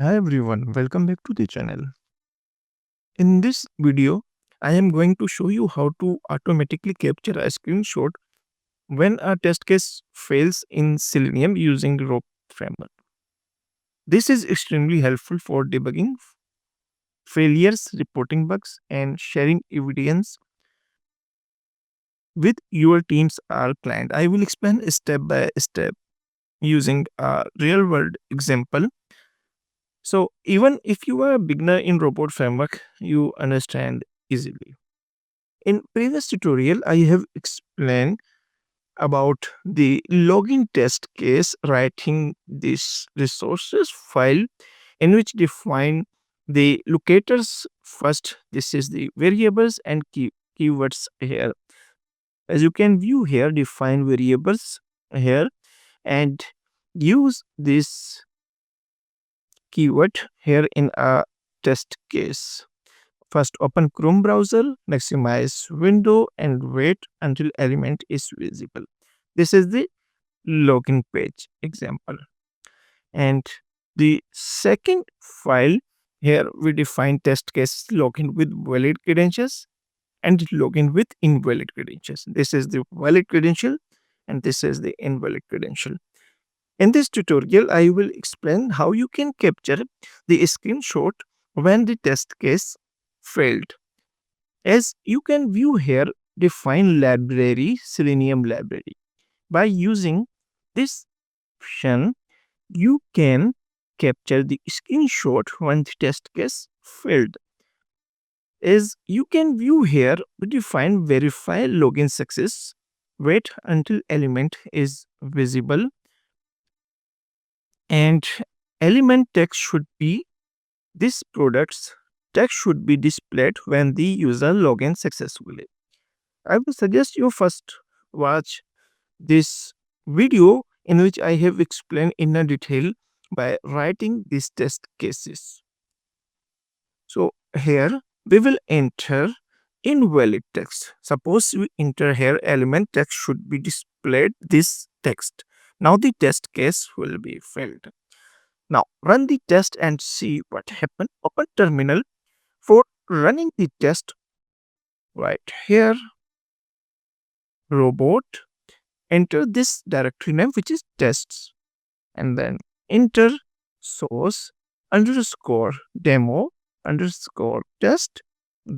Hi everyone, welcome back to the channel. In this video, I am going to show you how to automatically capture a screenshot when a test case fails in Selenium using rope framework. This is extremely helpful for debugging failures, reporting bugs, and sharing evidence with your teams or client. I will explain step by step using a real world example. So even if you are a beginner in robot framework, you understand easily. In previous tutorial, I have explained about the login test case writing this resources file in which define the locators first. This is the variables and keywords here. As you can view here, define variables here and use this keyword here in a test case. First, open Chrome browser, maximize window, and wait until element is visible. This is the login page example. And the second file, here we define test case login with valid credentials and login with invalid credentials. This is the valid credential and this is the invalid credential. In this tutorial, I will explain how you can capture the screenshot when the test case failed. As you can view here, define library, Selenium library. By using this option, you can capture the screenshot when the test case failed. As you can view here, we define verify login success. Wait until element is visible and element text should be this product's text should be displayed when the user login successfully. I will suggest you first watch this video in which I have explained in a detail by writing these test cases. So here we will enter invalid text. Suppose we enter here element text should be displayed this text. Now the test case will be failed. Now run the test and see what happened. Open terminal for running the test. Right here robot, enter this directory name which is tests and then enter source underscore demo underscore test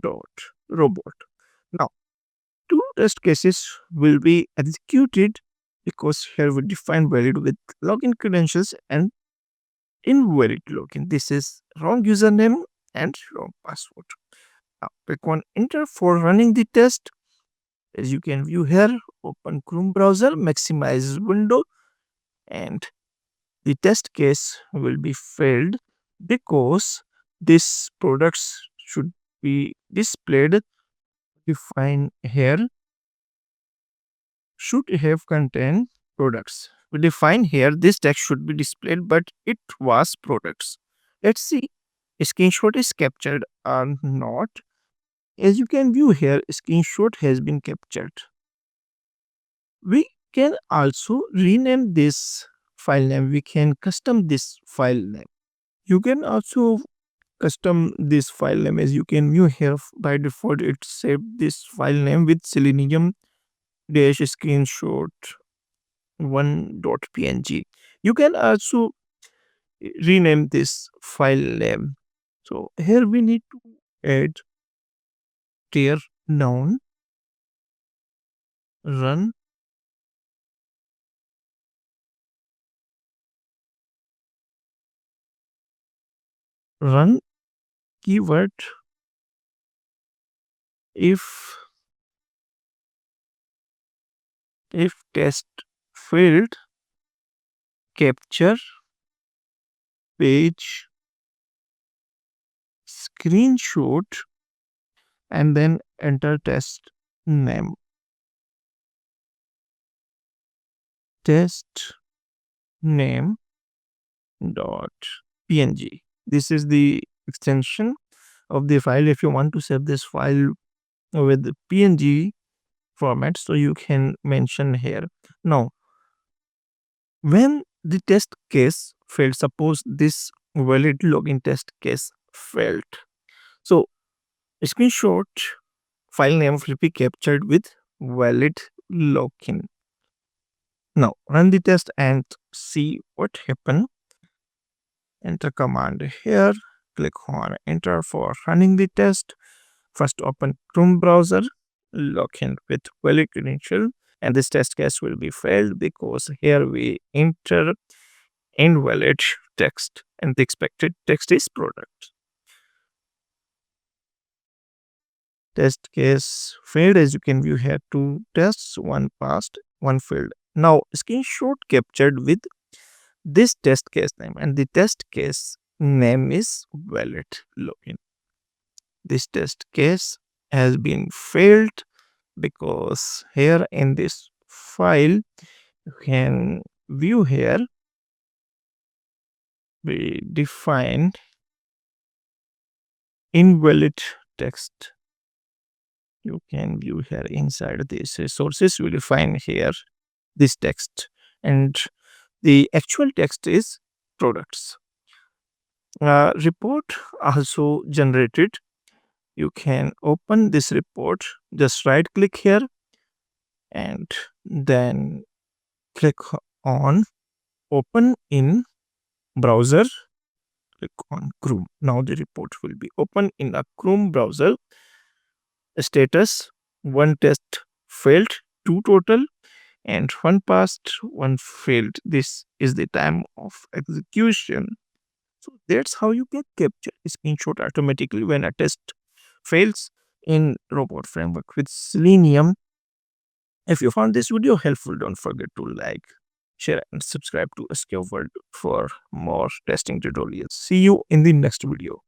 dot robot. Now two test cases will be executed because here we define valid with login credentials and invalid login. This is wrong username and wrong password. Now click on enter for running the test. As you can view here, open Chrome browser, maximize window, and the test case will be failed because this products should be displayed. Define here should have contain products. We define here this text should be displayed, but it was products. Let's see a screenshot is captured or not. As you can view here, a screenshot has been captured. We can also rename this file name. We can custom this file name. You can also custom this file name. As you can view here, by default it saved this file name with selenium dash screenshot 1.png. You can also rename this file name. So here we need to add tear down run run keyword if test failed, capture page screenshot and then enter test name. Test name dot png. This is the extension of the file. If you want to save this file with the png format, so you can mention here. Now when the test case failed, suppose this valid login test case failed. So screenshot file name will be captured with valid login. Now run the test and see what happened. Enter command here. Click on enter for running the test. First open Chrome browser, log in with valid credential, and this test case will be failed because here we enter invalid text and the expected text is product. Test case failed. As you can view here, two tests, one passed, one failed. Now screenshot captured with this test case name, and the test case name is valid login. This test case has been failed because here in this file you can view here we define invalid text. You can view here inside these resources we define here this text, and the actual text is products. Report also generated. You can open this report, just right click here and then click on open in browser. Click on Chrome. Now the report will be open in a Chrome browser. Status: one test failed, two total, and one passed, one failed. This is the time of execution. So that's how you can capture a screenshot automatically when a test fails in robot framework with Selenium. If you found this video helpful, don't forget to like, share, and subscribe to SK World for more testing tutorials. See you in the next video.